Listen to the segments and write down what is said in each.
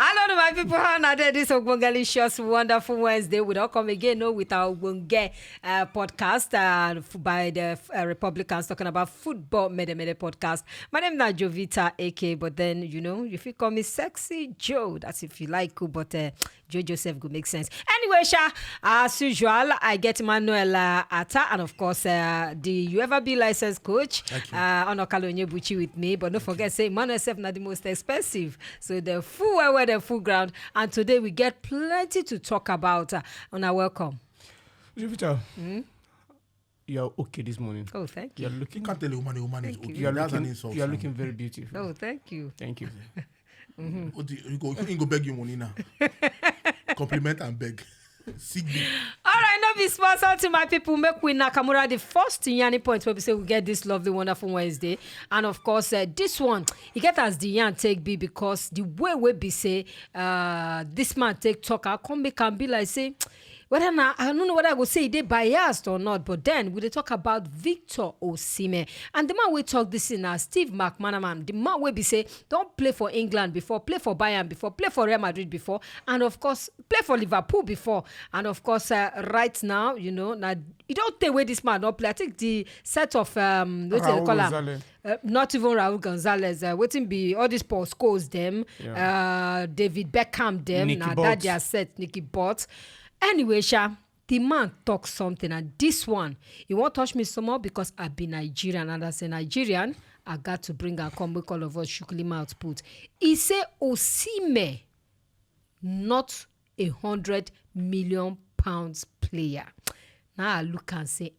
Hello, my people. How are you? This Ogbongalicious, wonderful Wednesday. We don't come again with our Ogbonge podcast by the Republikans talking about football. Mede podcast. My name is Jovita, AK. But then if you call me Sexy Joe, that's if you like. But Joe Joseph would make sense. Anyway, as usual, I get Manuel Attah, and of course the UFB licensed coach Onokalonye Buchi with me. But don't forget, say Manuel Sef not the most expensive. So the full weather, the full ground, and today we get plenty to talk about. Welcome. Jovita, you're okay this morning. Oh, thank you. You're looking. You can't tell a woman is okay. You're That's looking. an insult. You're looking very beautiful. Oh, thank you. Thank you. You go beg you money now. Compliment and beg. All right, now be sponsored to my people. Make we Nakamura the first Yanni point where we say we get this lovely, wonderful Wednesday. And of course, this one, you get as the Yan take be because the way we be say, this man take talk, I come back and be like, say, whether I don't know whether I go say they biased or not, but then we talk about Victor Osimhen. And the man we talk this in Steve McManaman, the man we be say, don't play for England before, play for Bayern before, play for Real Madrid before, and of course, play for Liverpool before. And of course, right now, now you don't take away this man don't play. I think the set of not even Raul Gonzalez, waiting be all these Paul Scholes them, David Beckham them, now that they are set, Nicky Bott. Anyway, the man talks something, and this one, he won't touch me so much because I be Nigerian, and as a Nigerian, I got to bring a comical of us shukli mouth put. He say Osimhen, not £100 million player. Now I look and say,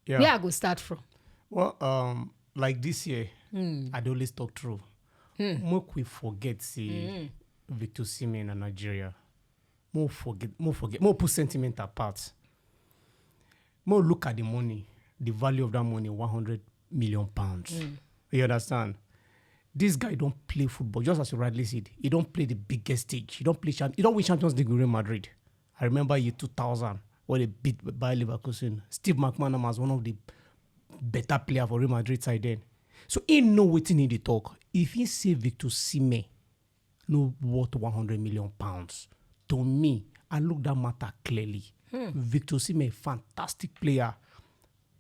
where I go start from? Well, like this year, I'd always talk true. Make we forget Victor Osimhen and Nigeria. More forget, more put sentiment apart. More look at the money, the value of that money, £100 million. You understand? This guy don't play football, just as you rightly said. He don't play the biggest stage. He don't win Champions League with Real Madrid. I remember year 2000 when they beat Bayer Leverkusen. Steve McManaman was one of the better players for Real Madrid side then. So he know what he need to talk. If he say Victor Osimhen no worth £100 million. To me, I look that matter clearly. Victor Osimhen, fantastic player,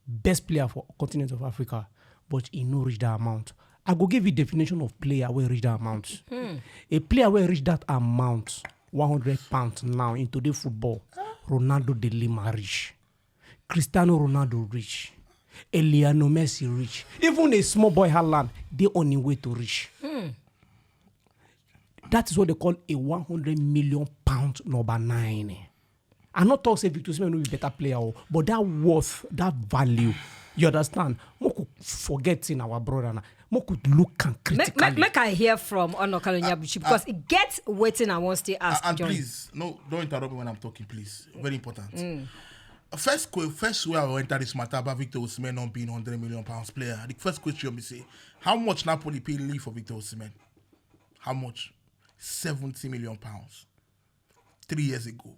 best player for continent of Africa, but he no reach that amount. I go give you definition of player where reach that amount. A player where reach that amount, £100 now in today's football. Ronaldo de Lima rich, Cristiano Ronaldo rich, Lionel Messi rich. Even a small boy Haaland, they on the way to reach. That is what they call a £100 million number 9. I'm not talking Victor Osimhen will be better player, but that worth, that value, you understand? We could forget in our brother. We could look and critically. Make I hear from Onokalonye Buchi because it gets waiting. I want to ask. And please, no, don't interrupt me when I'm talking, please. Very important. First way I will enter this matter about Victor Osimhen not being £100 million player. The first question we say, how much Napoli paid leave for Victor Osimhen? How much? £70 million 3 years ago.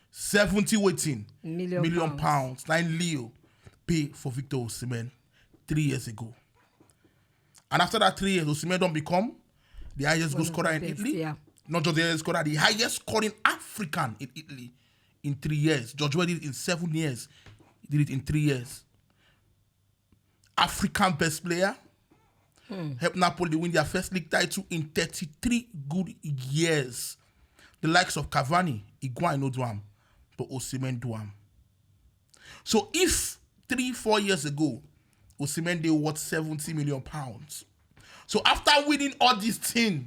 70 million pounds. 9 Leo pay for Victor Osimhen 3 years ago. And after that 3 years, Osimhen don't become the highest goal scorer in Italy. Yeah. Not just the highest scorer, the highest scoring African in Italy in 3 years. George did it in 7 years. He did it in 3 years. African best player. Helped Napoli win their first league title in 33 good years. The likes of Cavani, Higuain no do am, but Osimhen do am. So if 3-4 years ago, Osimhen they worth £70 million. So after winning all these things,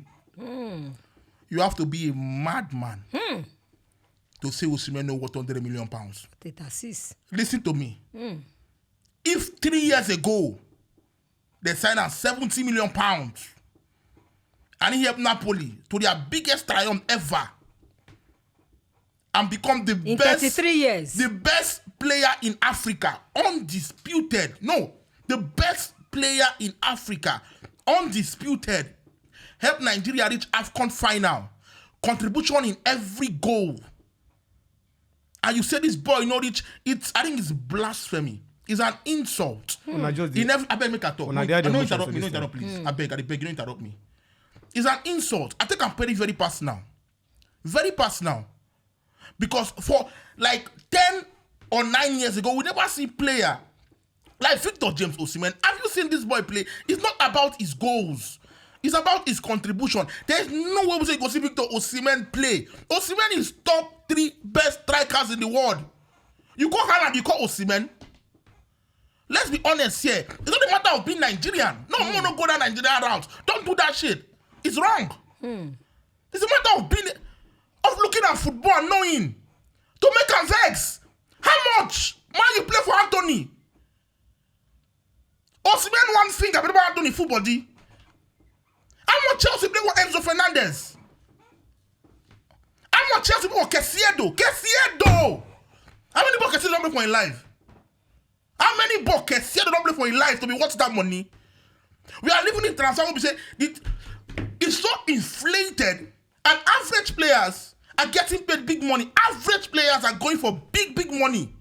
you have to be a madman to say Osimhen no worth £100 million. Listen to me. If 3 years ago, they signed a £70 million and he helped Napoli to their biggest triumph ever and become the in best 33 years. The best player in Africa, undisputed. No, the best player in Africa, undisputed. Helped Nigeria reach AFCON final. Contribution in every goal. And you say this boy not reach, I think it's blasphemy. It's an insult. He never. I beg make a talk. No interrupt me. No interrupt, please. I beg you, don't interrupt me. is an insult. I think I'm very, very personal. Very personal. Because for like 10 or 9 years ago, we never see player like Victor James Osimhen. Have you seen this boy play? It's not about his goals. It's about his contribution. There's no way we say go see Victor Osimhen play. Osimhen is top 3 best strikers in the world. You call Haaland, you call Osimhen. Let's be honest here. It's not a matter of being Nigerian. No, I'm not go that Nigerian route. Don't do that shit. It's wrong. It's a matter of being, of looking at football and knowing to make a vex. How much man you play for Anthony? Osimhen one finger, but about Anthony full body. How much Chelsea play with Enzo Fernandez? How much Chelsea play with Caicedo? Caicedo! How many balls Caicedo don't play for in life? How many balls Caicedo don't play for in life to be worth that money? We are living in transfer where we say it's so inflated, and average players are getting paid big money. Average players are going for big, big money.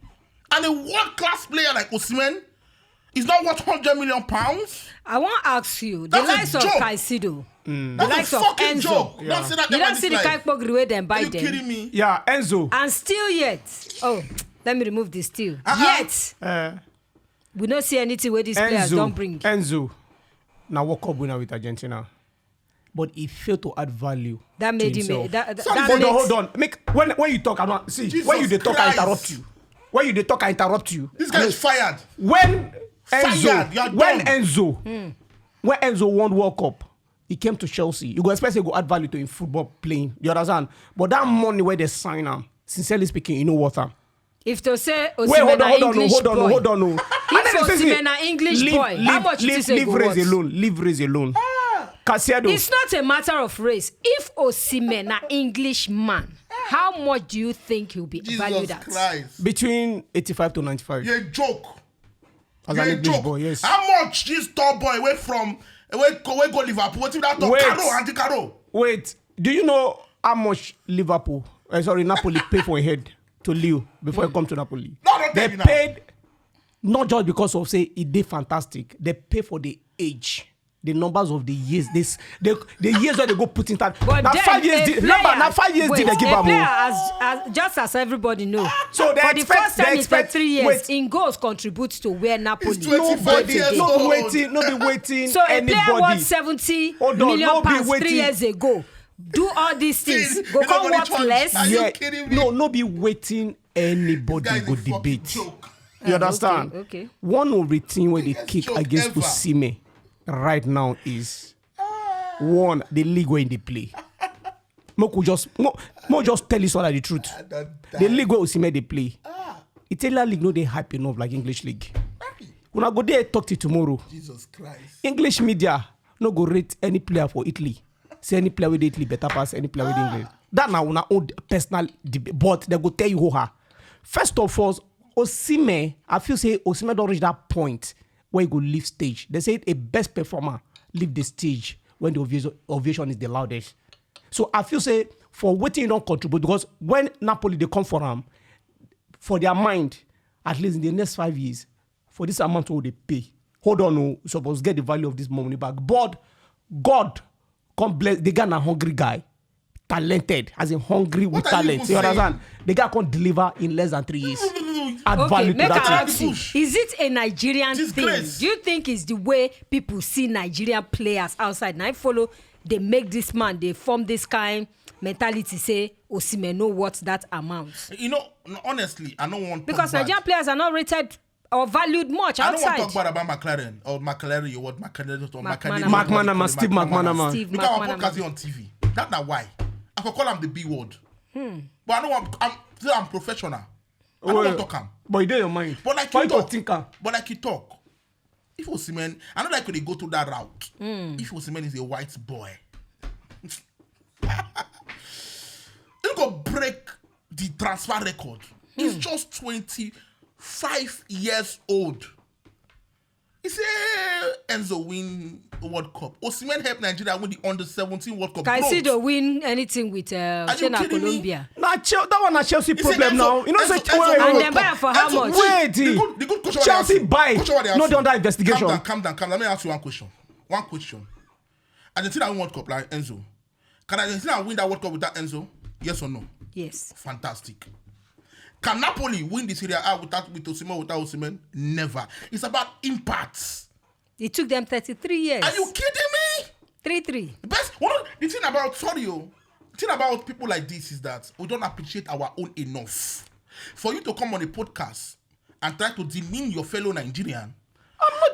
And a world-class player like Osimhen is not worth £100 million. I want to ask you, That's the likes of Caicedo, the That's likes a of fucking Enzo. joke. Yeah. Don't say that You about don't see the this life. Kaikpog way them Are by you them. kidding me? Yeah, Enzo. And still yet, let me remove this still. Yet, we don't see anything where these players don't bring. Enzo. Now World Cup winner with Argentina. But he failed to add value. That made to him. himself. That Hold on. When you talk, I don't see. Jesus when you talk, I Christ. interrupt you. When you talk, I interrupt you. This guy is fired. When Fired. You are Enzo, when Enzo won World Cup, he came to Chelsea. You go expect to go add value to him football playing. You understand? But that money where they sign him, sincerely speaking, you know what? If to say Wait, Osimhen an English hold boy. on. If Osimhen an English boy, how much it is a go worth? Leave race alone. Caicedo. It's not a matter of race. If Osimhen an English man, how much do you think he'll be valued Jesus at? Christ. Between 85 to 95. You're a joke. As You're an a English joke. boy, yes. How much this tall boy away from go Liverpool? What's that Wait. Caro, anti-Caro? Wait, do you know how much Napoli pay for a head to Lille before he come to Napoli? No, don't They tell me now. paid not just because of say he did fantastic. They pay for the age, the numbers of the years. The years that they go put in that. But Now then 5 years. a Now 5 years did they give a him player more? as just as everybody know. So they for the expect- first time they in expect- 3 years, wait. in goals contributes to where Napoli. He's 25 is years today. old. No be waiting. So a player anybody. worth 70 Hold on, million no be pounds 3 waiting. years ago. Do all these things. See, Go you come know worth what it less. Are you kidding me? No be waiting. Anybody Guys, go a fucking debate. joke. You understand? okay. One of the things where they Biggest kick joke against ever. Osimhen right now is one, the league where they play. Mo just tell you all the truth. The league where Osimhen they play. Italian league no they hype enough like English league. When I go there talk to you tomorrow, Jesus Christ. English media no go rate any player for Italy. Say any player with Italy better pass any player with England. That now una own personal debate, but they go tell you who her. First of all, Osimhen, I feel say Osimhen don't reach that point where he go leave stage. They say a best performer leave the stage when the ovation is the loudest. So I feel say for waiting you don't contribute because when Napoli they come for him, for their mind, at least in the next 5 years, for this amount what they pay. Hold on, no, supposed get the value of this money back. But God come bless the guy, a hungry guy, talented, as in hungry with What are you talent. even You understand? saying? The guy can deliver in less than 3 years. Add Okay, value to make I that ask team. you, is it a Nigerian Disgrace. thing? Do you think it's the way people see Nigerian players outside? Now I follow, they make this man, they form this kind mentality, say, Osimhen know what that amount. You know, honestly, I don't want Because talk bad. Nigerian players are not rated or valued much I don't want to outside. talk bad about McLaren or McLaren or what McLaren or McManaman. McManaman, Steve McManaman. Steve Because our McManaman. podcast is on TV. That's not why. I could call him the B word. But I don't want. I'm professional. I don't want to talk him. But you do your mind. But like Why you you talk. think am? But like you talk. If Osimhen, I know like when they go through that route. If Osimhen is a white boy, he'll go break the transfer record. He's just 25 years old. He say Enzo win World Cup. Osimhen helped Nigeria win the under-17 World Cup. Caicedo Bro, win anything with you China, kidding me? Colombia. That one a Chelsea He problem said now. Enzo- You know, say Enzo- wait, And wait, then buy am for how Enzo- much? wait. The good question Chelsea what they buy, ask you. Question what they ask not you. under investigation. Calm down. Let me ask you one question. Argentina win World Cup like Enzo. Can Argentina win that World Cup without Enzo? Yes or no? Yes. Fantastic. Can Napoli win the Serie A with Osimhen, without Osimhen? Never. It's about impacts. It took them 33 years. Are you kidding me? 3-3. The thing about people like this is that we don't appreciate our own enough. For you to come on a podcast and try to demean your fellow Nigerian,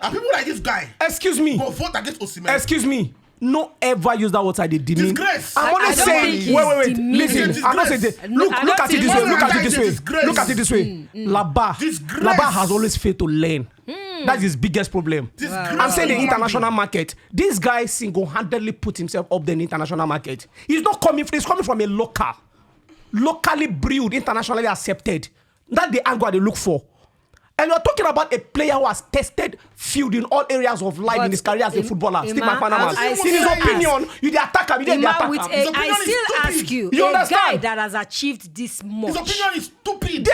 and people like this guy, excuse me, go vote against Osimhen. Excuse me. No ever use that word I did demean. Disgrace. I'm only saying. Wait. Listen. I'm not saying this. Look at it this way. Look at it this way. Laba has always failed to learn. That's his biggest problem. I'm saying the international market. This guy single-handedly put himself up there in the international market. He's coming from a locally brewed, internationally accepted. That's the angle they look for. And you're talking about a player who has tested field in all areas of life in his career as a footballer. Steve McManaman. In his opinion, you're the attacker. I still ask you, a guy that has achieved this much. His opinion is stupid.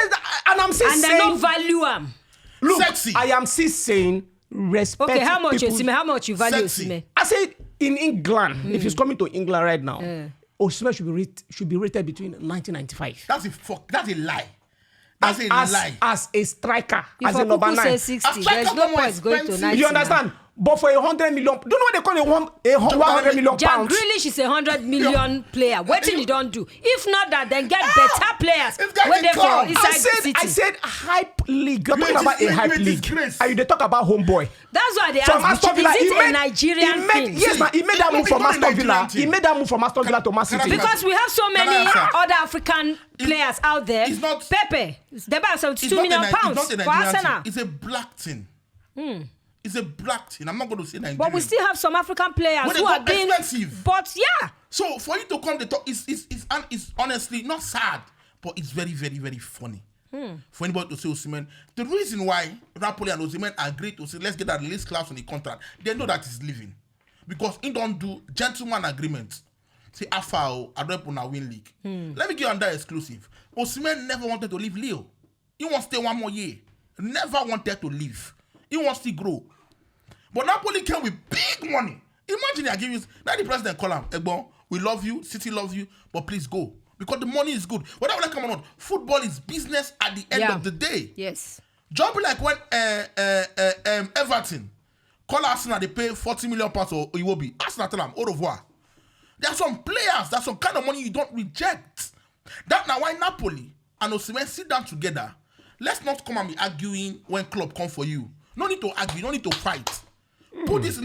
And I'm saying... And they don't value him. Look, sexy. I am still saying respect. Okay, how much you value Osimhen? I said in England, if he's coming to England right now, Osimhen should be rated between 1995. That's a lie. That's a lie. As a striker, if as a number 9. Says 60, there's no point going to 90. You understand? But for 100 million, do you know what they call a 100 million Jack pounds? Grealish is a 100 million player. What thing you don't do? If not that, then get better players. When they for inside the city. I said hype league. You're talking about a hype league. And you talk about homeboy. That's why they ask, is it a Nigerian thing? Yes, man. He made that move from Aston Villa. He made that move from Aston Villa to Man City. Because we have so many other African players out there. It's not Pepe. They buy £72 million for Arsenal. It's a black thing. It's a black thing. I'm not going to say Nigerian. But we still have some African players who are being expensive. But yeah. So for you to come to talk, it's honestly not sad, but it's very, very, very funny. For anybody to say Osimhen, the reason why Napoli and Osimhen agreed to say let's get that release clause on the contract, they know that he's leaving because he don't do gentleman agreement. Say Afao, I don't want to win league. Let me give you another exclusive. Osimhen never wanted to leave Leo. He wants to stay one more year. Never wanted to leave. He wants to grow. But Napoli came with big money. Imagine I give you, now the president call him, Egbon, we love you, City loves you, but please go. Because the money is good. Whether I come or not, football is business at the end of the day. Yes. Just be like when Everton call Arsenal, they pay 40 million pounds or Iwobi. Arsenal tell them, au revoir. There are some players, there's some kind of money you don't reject. That's now why Napoli and Osimhen sit down together. Let's not come and be arguing when club come for you. No need to argue, no need to fight. Put this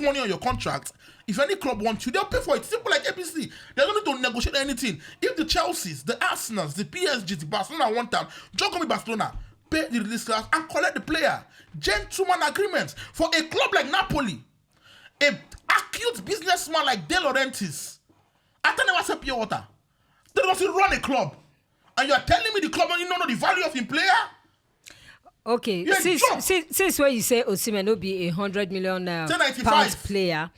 money on your contract. If any club wants you, they'll pay for it. Simple like ABC. They don't need to negotiate anything. If the Chelseas, the Arsenals, the PSG, the Barcelona want them, just come with Barcelona, pay the release clause and collect the player. Gentleman agreement. For a club like Napoli, a acute businessman like De Laurentiis, Attah never said pure water. They don't run a club. And you're telling me the club don't know the value of a player? Okay, since when you say Osimhen will be $100 million pounds player,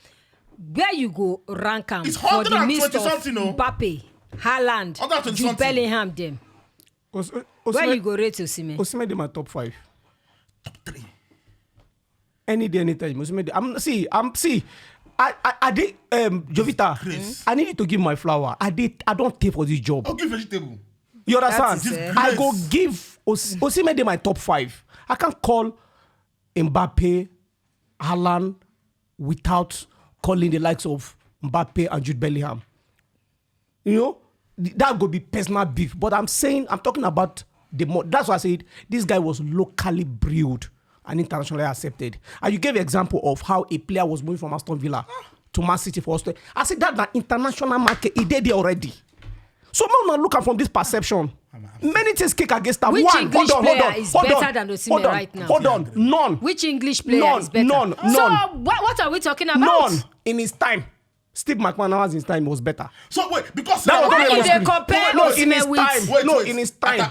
where you go rank him for the midst of Mbappe, Haaland, Jude Bellingham, them? Where you go rate Osimhen? Osimhen in my top 5. Top 3. Any day, anytime. Osimhen. I did Jovita. I need you to give my flower. I don't pay for this job. I'll give vegetable. You understand? I go give Osimhen in my top 5. I can't call Mbappe, Haaland without calling the likes of Mbappe and Jude Bellingham. You know, that could be personal beef. But I'm talking about that's why I said this guy was locally brewed and internationally accepted. And you gave an example of how a player was moving from Aston Villa to Man City for Australia. I said that the international market, he did it already. So I'm not looking from this perception. Many things kick against that. Which English player is better than Osimhen right now? Hold on. None. Which English player is better? None. So what are we talking about? None. In his time. Steve McManaman's in his time was better. So wait, because why you they compare Osimhen with? In his time.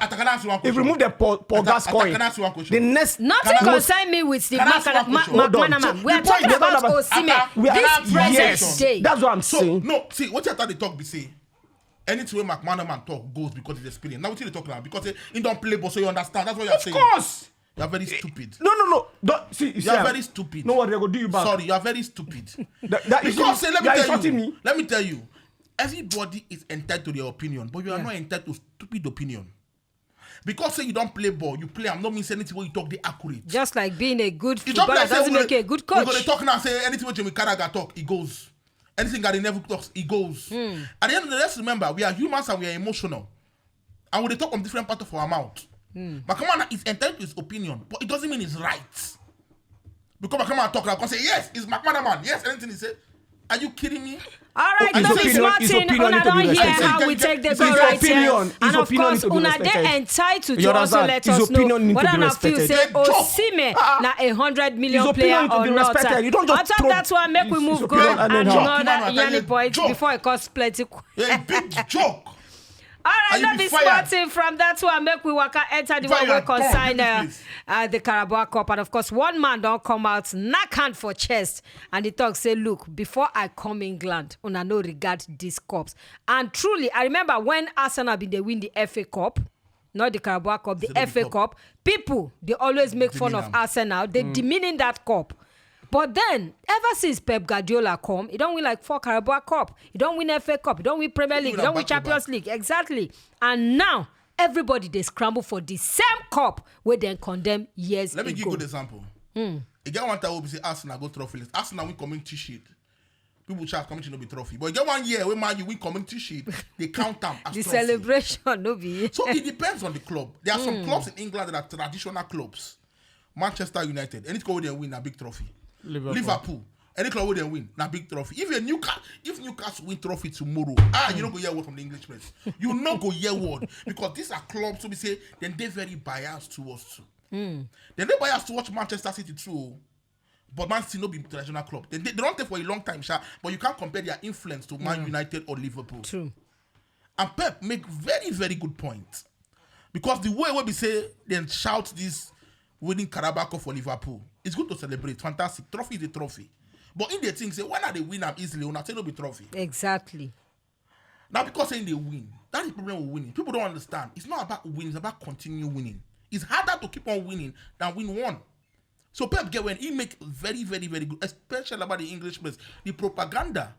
If you remove the Pogas coin, the next nothing concern me with Steve McManaman. We are talking about Osimhen. This present day. That's what I'm saying. No, see what you thought they talk be say. Anything where McManaman talk goes because he's experienced. Now what you talking about? Because he don't play ball, so you understand. That's what you're saying. Of course. You are very stupid. No. Don't, see, You are very stupid. No what they go do you back. Sorry, you are very stupid. Because Let me tell you. Everybody is entitled to their opinion, but you are not entitled to stupid opinion. Because say you don't play ball, you play. I'm not means anything when you talk, they accurate. Just like being a good It's footballer like doesn't make you a good coach. We're going to talk now, say anything when Jimmy Carragher talk, he goes. Anything that he never talks, he goes. At the end of the day, let's remember, we are humans and we are emotional. And when they talk on different parts of our mouth. But come on, he's entitled to his opinion, but it doesn't mean it's right. Because I come and talk, I can say, yes, it's McManaman. Yes, anything he said. Are you kidding me? All right, no be smarting. Una don't hear how we take the go right here. And of course, una they entitled to also let us know whether or feel say Osimhen na 100 million player or not. On top that one, make we move go another Yanni point before it costs plenty. A big joke. All right, no be smarting from that one. Make we waka enter the one we consign the Carabao Cup. And of course, one man don't come out, knock hand for chest. And he talk, say, look, before I come England, una no regard these cups. And truly, I remember when Arsenal they win the FA Cup, not the Carabao Cup, the FA Cup, people, they always make fun of Arsenal. They demeaning that cup. But then, ever since Pep Guardiola come, he don't win like 4 Carabao Cup. He don't win FA Cup. He don't win Premier League. He don't win Champions League. Exactly. And now, everybody, they scramble for the same cup where they condemn years ago. Let me give you a good example. You get one time we say Arsenal go trophy list. Arsenal win community shield. People charge community no be trophy. But you get 1 year where man you win community shield, they count them as the trophy. Celebration, no be. So it depends on the club. There are some clubs in England that are traditional clubs. Manchester United, any club where they win a big trophy. Liverpool. Any club where they win, na big trophy. If Newcastle win trophy tomorrow, you don't go hear word from the English press. You not go hear word because these are clubs. So we say then they very biased towards too. Then they biased towards Manchester City too. But Man City no be traditional club. They don't take for a long time, but you can't compare their influence to Man United or Liverpool. True. And Pep make very very good point because the way we say then shout this winning Carabao Cup for Liverpool. It's good to celebrate. Fantastic. Trophy is a trophy. But in the thing, say, why not they win them easily? When I say no be trophy. Exactly. Now, because saying they win, that's the problem with winning. People don't understand. It's not about winning, it's about continue winning. It's harder to keep on winning than win one. So Pep get when he make very, very, very good, especially about the English players. The propaganda,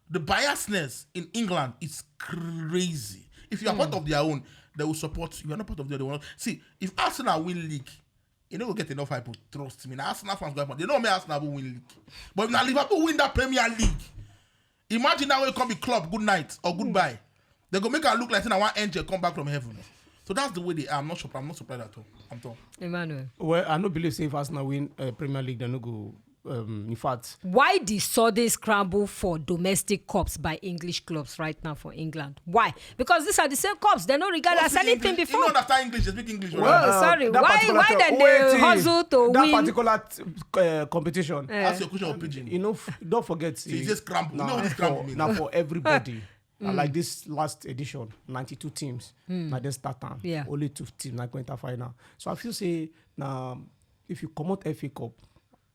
the biasness in England is crazy. If you are part of their own, they will support you. You are not part of their own. See, if Arsenal win league, you know, get enough people. Trust me. Now, Arsenal fans go, they know me Arsenal will win league. But if now Liverpool win that Premier League, imagine now when it come be club, good night or goodbye. They go make her look like one angel come back from heaven. So that's the way they are. I'm not surprised at all. I'm told. Emmanuel. Well, I don't believe if Arsenal win Premier League, they no go. In fact, why the sudden scramble for domestic cups by English clubs right now for England? Why? Because these are the same cups. They're not regarded as anything English. before. You don't understand English. They speak English. Well, sorry. Why then they hustle to that win? particular competition? Ask your question of Pidgin. You know, don't forget. So you just scramble. You know what this scramble means? Now for everybody. Like this last edition, 92 teams. Now they start time. Yeah. Only 2 teams now going to final. So I feel say now if you come out FA Cup.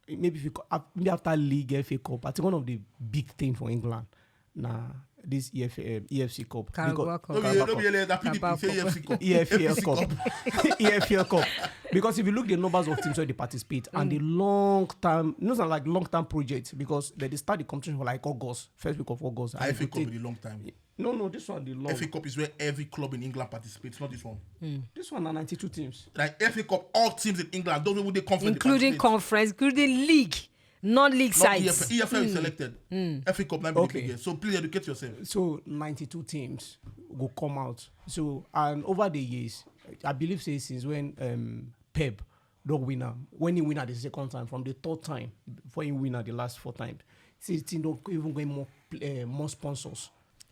Maybe after League FA Cup, I think one of the big things for England this EFC Cup. Carabao Cup. EFL Cup. Because if you look at the numbers of teams where they participate and the long-term projects, because they start the competition for like August, first week of August. FA Cup is a long time. No, this one the long. FA Cup is where every club in England participates, not this one. This one are 92 teams. Like FA Cup, all teams in England, don't know who they conference. Including conference, including league. Non-league sides. EFL is selected. FA Cup, not okay. So please educate yourself. So 92 teams will come out. So and over the years, I believe since when Pep don't win when he win at the second time, from the third time before he win at the last 4 times, he don't even get more sponsors.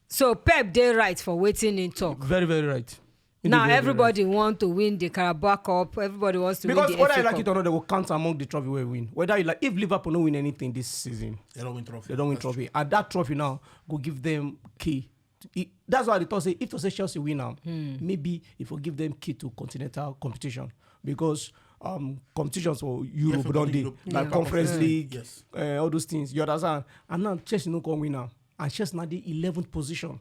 So Pep did right for waiting in talk. Very, very right. Now everybody wants to win the Carabao Cup. Everybody wants to win the FA Cup. Because whether you like it or not, they will count among the trophy we win. Whether you like, if Liverpool don't win anything this season, they don't win trophy. They don't win trophy. And that trophy now go give them key. That's why they thought say if to say Chelsea win now, maybe if we give them key to continental competition because competitions for Europe don't do like Conference League, all those things. You understand? And now Chelsea no come win now, and Chelsea now the 11th position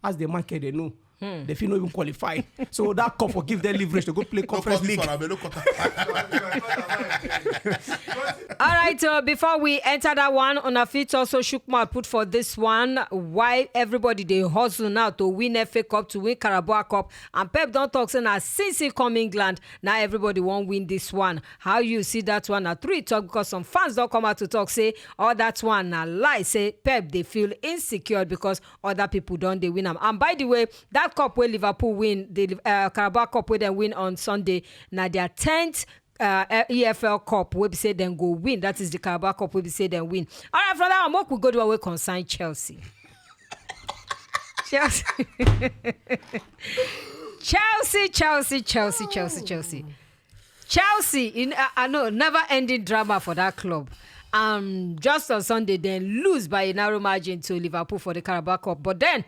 as the market they know. They feel not even qualify. So that cup will give them leverage to go play conference league. All right, before we enter that one, on a feet also Shukma put for this one why everybody they hustle now to win FA Cup, to win Carabao Cup, and Pep don't talk saying as since he come England, now everybody won't win this one. How you see that one? Now three talk because some fans don't come out to talk say, oh that one now lie. Say Pep they feel insecure because other people don't they win them. And by the way, that cup where Liverpool win, the Carabao Cup where they win on Sunday, now their 10th EFL Cup we say then go win. That is the Carabao Cup we say then win. All right, from that one, we go to our consign Chelsea. Chelsea. Chelsea in I know never ending drama for that club. Just on Sunday then lose by a narrow margin to Liverpool for the Carabao Cup. But then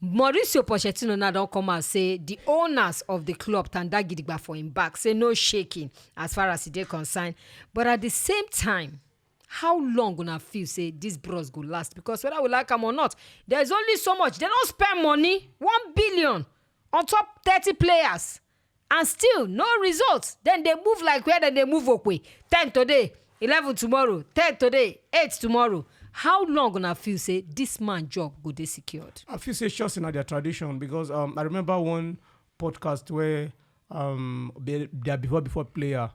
Mauricio Pochettino now don't come and say the owners of the club tanda gidigba for him back. Say no shaking as far as they concerned. But at the same time, how long gonna feel say this bros go last? Because whether we like them or not, there's only so much. They don't spend money, 1 billion on top 30 players, and still no results. Then they move like where then they move okay. 10 today, 11 tomorrow, 10 today, 8 tomorrow. How long gonna feel say this man job go they secured? I feel say Chelsea in their tradition because I remember one podcast where their before player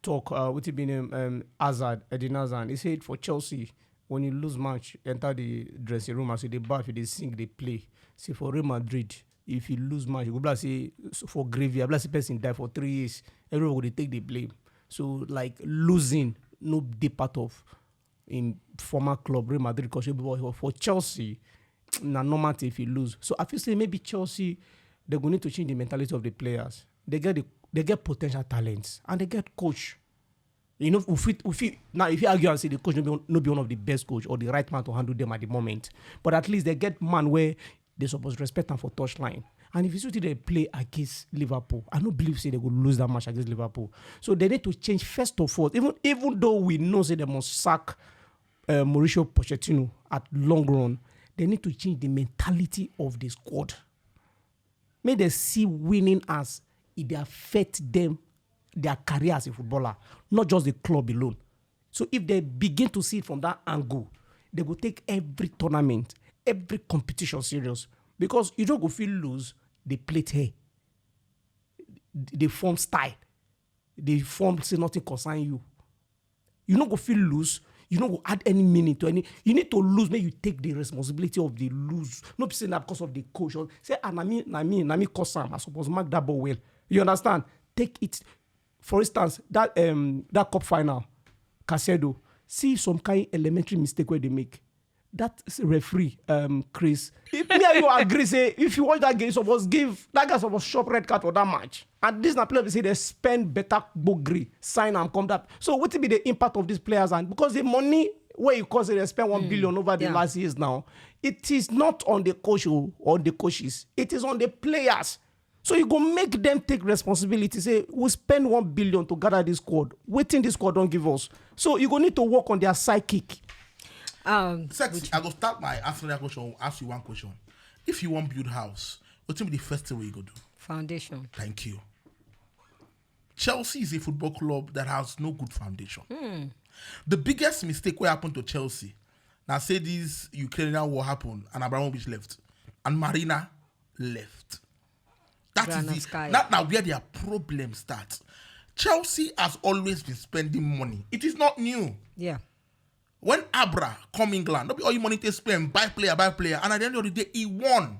talk with it being Eden Hazard. He said for Chelsea when you lose match, enter the dressing room and say they bath, they sing, they play. Say for Real Madrid, if you lose match, you go say for gravy, I say person die for 3 years. Everybody take the blame. So like losing no be part of in former club Real Madrid because for Chelsea, na normal if you lose. So I feel say maybe Chelsea they're going to need to change the mentality of the players. They get potential talents and they get coach. You know, now if you argue and say the coach no be one of the best coach or the right man to handle them at the moment, but at least they get man where they supposed to respect them for touchline. And if you see they play against Liverpool, I don't believe say they will lose that match against Liverpool. So they need to change first of all. Even though we know say they must sack Mauricio Pochettino at long run, they need to change the mentality of the squad. May they see winning as it affect them, their career as a footballer, not just the club alone. So if they begin to see it from that angle, they will take every tournament, every competition serious. Because you don't go feel lose, they play here. They form style. They form say nothing concern you. You don't go feel lose. You don't go add any meaning to any. You need to lose. Maybe you take the responsibility of the lose. Not saying that because of the coach. Or say, Nami Kosam, I suppose mark that ball well. You understand? Take it. For instance, that cup final, Casedo, see some kind of elementary mistake where they make. That referee, Chris, me and you agree, say, if you watch that game, supposed give that guy supposed shop red card for that match. And this na player say they spend better bogri, sign and come up. So what will be the impact of these players? And because the money where you cause they spend 1 billion over the last years now, it is not on the coach or the coaches, it is on the players. So you go make them take responsibility. Say, we spend 1 billion to gather this squad. Waiting this squad don't give us. So you go need to work on their psychic. Sexy, I go start by answering that question. Ask you one question. If you want to build house, what will be the first thing you go do? Foundation. Thank you. Chelsea is a football club that has no good foundation. The biggest mistake what happened to Chelsea, now say this Ukrainian war happened and Abramovich left and Marina left. That is that now where their problem starts. Chelsea has always been spending money. It is not new. Yeah. When Abra come England, not be all you money to spend, buy player, and at the end of the day, he won.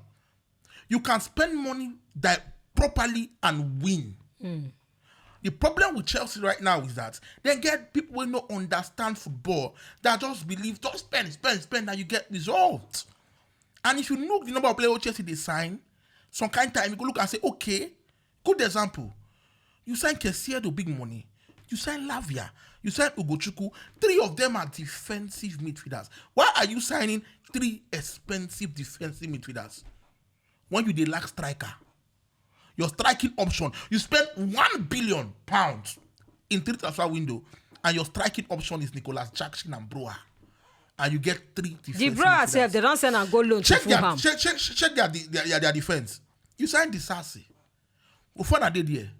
You can spend money that properly and win. The problem with Chelsea right now is that they get people who don't understand football that just believe, just spend, and you get results. And if you look the number of players Chelsea they sign, some kind of time you go look and say, okay, good example. You sign Kessie big money. You sign Lavia. You sign Ugochukwu. 3 of them are defensive midfielders. Why are you signing 3 expensive defensive midfielders when you lack striker? Your striking option, you spend £1 billion in 3 transfer window, and your striking option is Nicolas Jackson and Broa, and you get 3 defensive midfielders. The Broa self, they don't send a goal loan to Fulham. Check their defense. You sign Disasi. Ufana did here.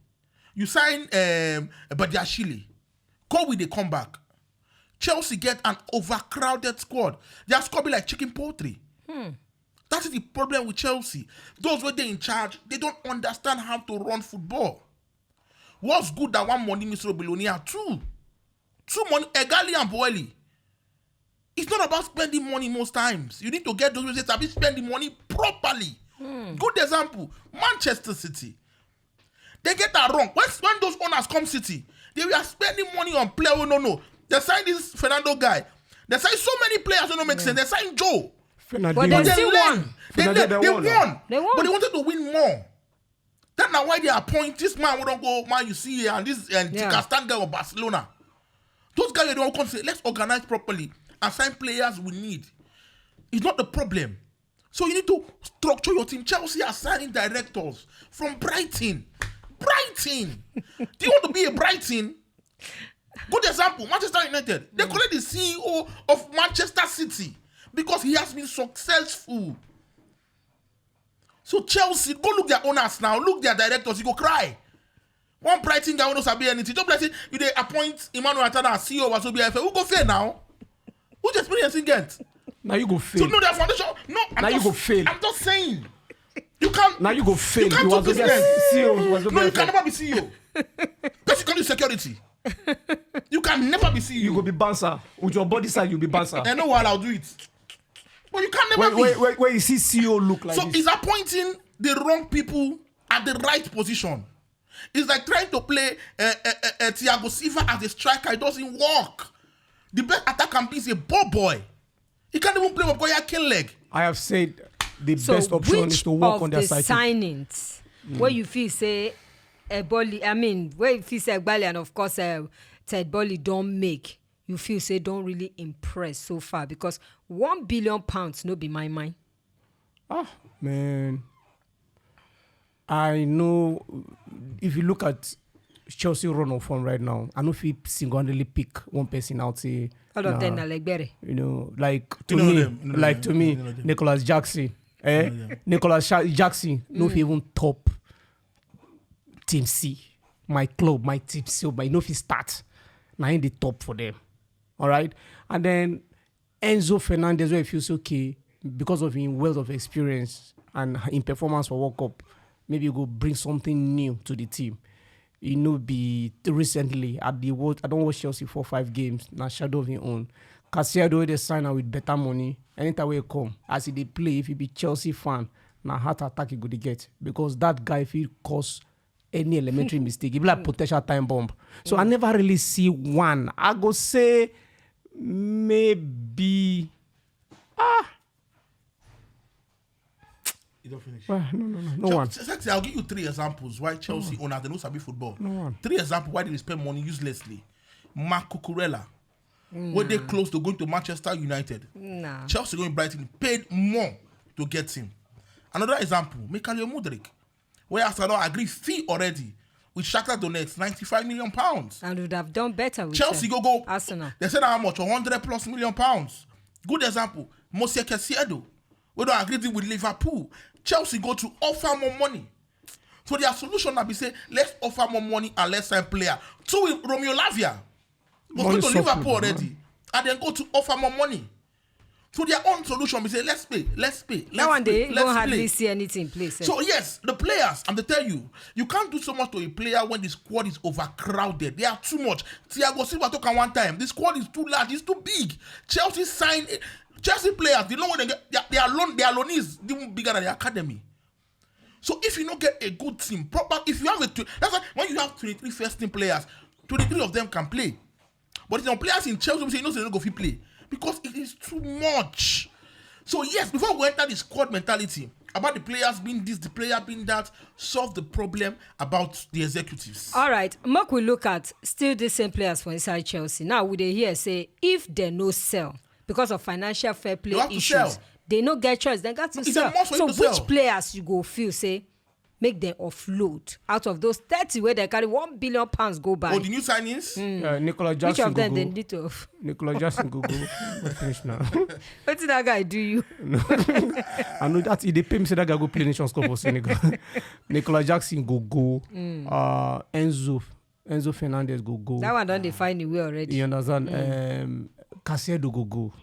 You sign Badiashile. Call with the comeback. Chelsea get an overcrowded squad. Their squad be like chicken poultry. That is the problem with Chelsea. Those where they're in charge, they don't understand how to run football. What's good that one money Mr. Billionaire? Two money, Egali and Boeli. It's not about spending money most times. You need to get those who say spending money properly. Good example, Manchester City. They get that wrong. When those owners come City, they were spending money on players. No. They signed this Fernando guy. They signed so many players don't make sense. They signed Joe. But they still won. They won. But they wanted to win more. That's not why they appoint this man. We don't go, man, you see here, and this Castan guy of Barcelona. Those guys, they don't come say, let's organize properly and sign players we need. It's not the problem. So you need to structure your team. Chelsea are signing directors from Brighton. Brighton. Do you want to be a Brighton? Good example, Manchester United. They call it the CEO of Manchester City because he has been successful. So Chelsea, go look their owners now. Look their directors. You go cry. One Brighton guy who knows be anything. Don't bless it. You they appoint Emmanuel Attah as CEO of ASOBFA. Who go fail now? Who's experience in get? Now you go fail. So no, their foundation. No, now you go fail. I'm just saying. You can't. Now you go fail. You can't do president. CEO. No, you can never be CEO. Because you can do security. You can never be CEO. You go be bouncer. With your body side, you'll be bouncer. I know what I'll do it. But you can never be. Where you see CEO look like so this. he's appointing the wrong people at the right position. It's like trying to play Thiago Silva as a striker. It doesn't work. The best attacker can be is a ball boy. He can't even play with Goya King leg. I have said the best option is to work on their side. So which of the signings where you feel say where you feel say Egbali and of course Ted Bolly don't make, you feel say don't really impress so far? Because £1 billion no be my mind. Man. I know if you look at Chelsea run of form right now, I know if you single-handedly pick one person out, say, all of them are like better. You know, like to me, Nicholas Jackson. Nicholas Jackson, no if even top Team C. My club, my Team C, but no if he start. Now in the top for them. All right? And then Enzo Fernandez, where he feels okay, because of his wealth of experience and in performance for World Cup, maybe you go bring something new to the team. You know, be recently at the World, I don't watch Chelsea 4-5 games, now shadow of your own. Casiado, they sign out with better money. Anytime we come, as they play, if you be Chelsea fan, now heart attack you go to get. Because that guy, if he cause any elementary mistake, he be like potential time bomb. So I never really see one. I go say maybe You don't finish. No one. I'll give you 3 examples why Chelsea owners they don't sabi football. No one. 3 examples why they spend money uselessly. Marc Cucurella, when they close to going to Manchester United. Chelsea going Brighton paid more to get him. Another example, Mikhail Mudryk, where Arsenal agreed fee already with Shakhtar Donetsk, £95 million. And would have done better with Chelsea go Arsenal. They said how much? £100+ million. Good example, Mose Caicedo. We don't agree with Liverpool. Chelsea go to offer more money. So their solution now be say, let's offer more money and let's sign player. 2 with Romeo Lavia. Go to Liverpool already. And then go to offer more money. So their own solution be say, let's pay. Now one day, you don't hardly see anything in place. So yes, the players, and they tell you, you can't do so much to a player when the squad is overcrowded. They are too much. Thiago Silva took one time. The squad is too large, it's too big. Chelsea players, the long way they get, they are loanees, even bigger than the academy. So if you don't get a good team, proper, if you have that's why when you have 23 first team players, 23 of them can play. But some players in Chelsea will say, no, they don't go fit play because it is too much. So yes, before we enter the squad mentality about the players being this, the player being that, solve the problem about the executives. All right, Mark, we look at still the same players for inside Chelsea. Now, would they hear say if they no sell because of financial fair play issues, they no get choice, they got to sell. So which players you go feel say make them offload out of those 30 where they carry £1 billion go by. Oh, the new signings? Nicola Which Jackson of them go they go. need to? Nicola Jackson go go. Finish now. What did that guy do you? I know that they pay me say that guy go play Nations Cup for Senegal. Nicola Jackson go go. Enzo Fernandez go go. That one don't they find the way already. You understand? Caicedo go go.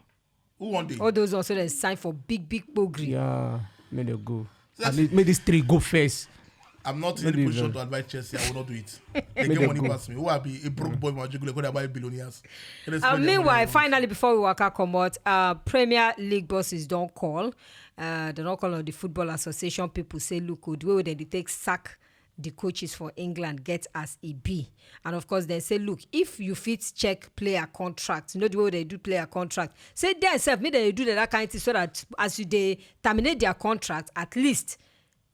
Who won the? All those also they sign for big bogri. Yeah, may they go. At least make these 3 go first. I'm not in a position to advise Chelsea. I will not do it. They get money past me. Who will be a broke boy? My juggle could buy billionaires. Meanwhile, finally, before we walk out, come out, Premier League bosses don't call. They don't call on the Football Association. People say, look, the way they take sack the coaches for England get as it be. And of course, they say, look, if you fit check player contract, you know the way they do player contract, say themselves, maybe they do that kind of thing so that as they terminate their contract, at least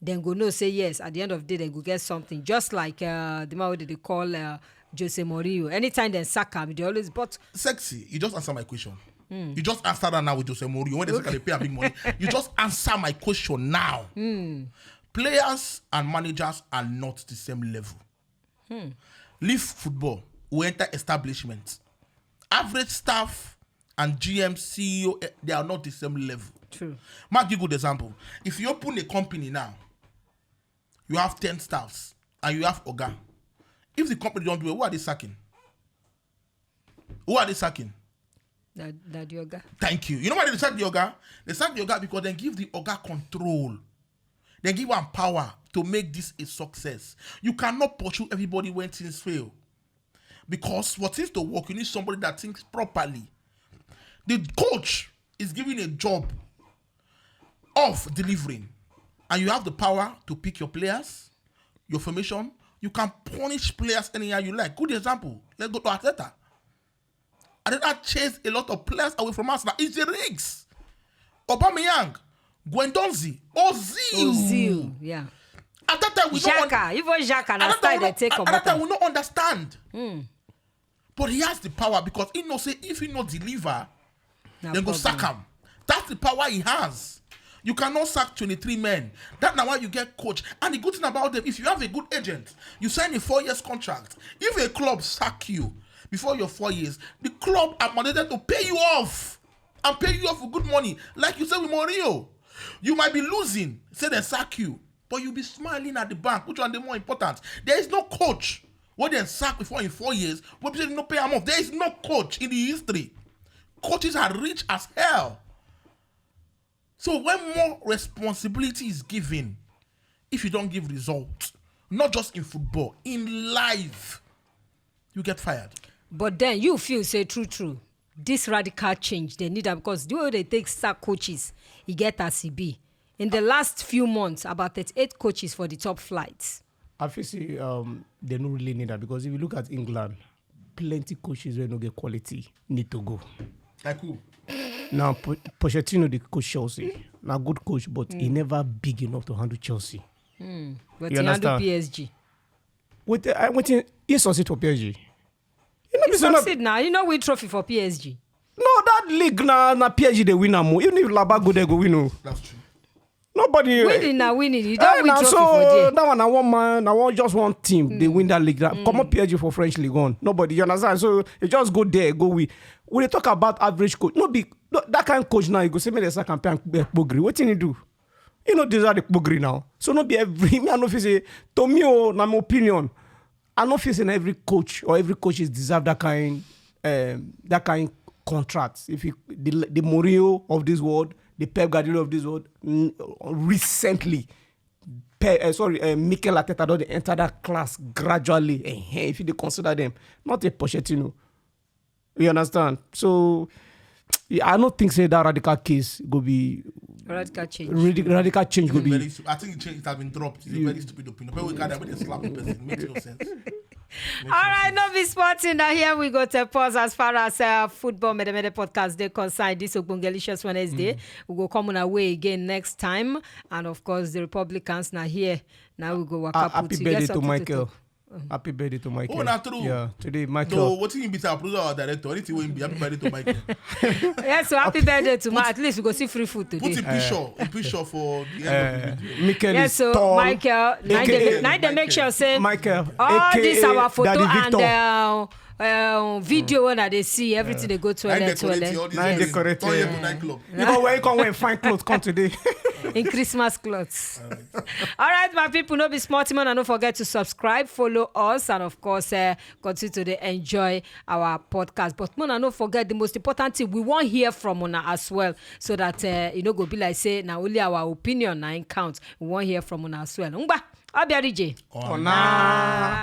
then go no say yes. At the end of the day, they go get something. Just like the man they call Jose Mourinho. Anytime they sack him, they always but sexy. You just answer my question. You just answer that now with Jose Mourinho. When they say they pay a big money, you just answer my question now. Players and managers are not the same level. Leave football. We enter establishments. Average staff and GM, CEO, they are not the same level. true. I'll give you a good example. If you open a company now, you have 10 staffs and you have Oga. If the company don't do it, who are they sacking? Who are they sacking? That yoga. Thank you. You know why they sack the Oga? They sack the Oga because they give the Oga control. They give one power to make this a success. You cannot pursue everybody when things fail. Because for things to work, you need somebody that thinks properly. The coach is given a job of delivering. And you have the power to pick your players, your formation. You can punish players anyhow you like. Good example. Let's go to Attah. Attah chased a lot of players away from Arsenal. It's the rigs. Aubameyang, Guendouzi, Ozil. Yeah. At that time, we Xhaka, even Xhaka, na style they take at that time, we don't understand. But he has the power because he knows say if he not deliver, then go sack him. That's the power he has. You cannot sack 23 men. That's now why you get coach. And the good thing about them, if you have a good agent, you sign a 4 years contract. If a club sack you before your 4 years, the club are mandated to pay you off and pay you off with good money. Like you said with Mourinho, you might be losing, say they sack you, but you'll be smiling at the bank. Which one is more important? There is no coach what they sack before in 4 years. What people no pay them off. There is no coach in the history. Coaches are rich as hell. So when more responsibility is given, if you don't give results, not just in football, in life, you get fired. But then you feel, say, true, this radical change, they need that because the way they take sack coaches, you get as he be. In the last few months, about 38 coaches for the top flights. I feel say they don't really need that because if you look at England, plenty coaches who don't get quality need to go. Like who? Now, Pochettino, the coach Chelsea, now good coach, but he never big enough to handle Chelsea. But he handle PSG. He succeed for PSG. He succeed now. You know we trophy for PSG. No, that league na PSG they win more. Even if Laba go there go win. No. That's true. Nobody winning. You don't win trophy so for there. That one, I want man, I want just one team. They win that league. Come on, PSG for French League on. Nobody, you understand? So you just go there, go we. When they talk about average coach, that kind of coach now, you go say me the second campaign Pogri. What can you do? You know these are the Pogri now. So not be every me. I know if you say to me or na my opinion. I know if you say every coach or every coach is deserve that kind contracts. If you the Mourinho of this world, the Pep Guardiola of this world, recently, Mikel Attah don't enter that class gradually. If you consider them, not a Pochettino. You understand? So, I don't think say that radical case go be radical change. Radical change go be. I think it has been dropped. It's a very stupid opinion. But we got that with a slap the person. Makes no sense. All right, no be sporting. Now here we go to pause as far as football Mede podcast they concern this Ogbongelicious Wednesday. We go come on our way again next time, and of course the Republicans now here. Now we go work up. Happy birthday to Michael. Happy birthday to Michael. Oh, not true. Yeah, today Michael. So what you be our producer or director? Anything will be happy birthday to Michael. Yes, so happy birthday to At least we go see free food today. Put a picture for the end of the video. Michael Yes, is so tall. Michael, now they make sure say Michael. all AKA this our photo Daddy Victor. and video when they see everything they go toilet. Nine decorate. Nightclub. Even when you come wear fine clothes, come today. In Christmas clothes. All right, my people, no be smart man, and don't forget to subscribe, follow us, and of course, continue to enjoy our podcast. But man, don't forget the most important thing, we want hear from una as well, so that go be like say now only our opinion now count. We want hear from una as well. Ngba, I'll be a DJ. Oh, nah.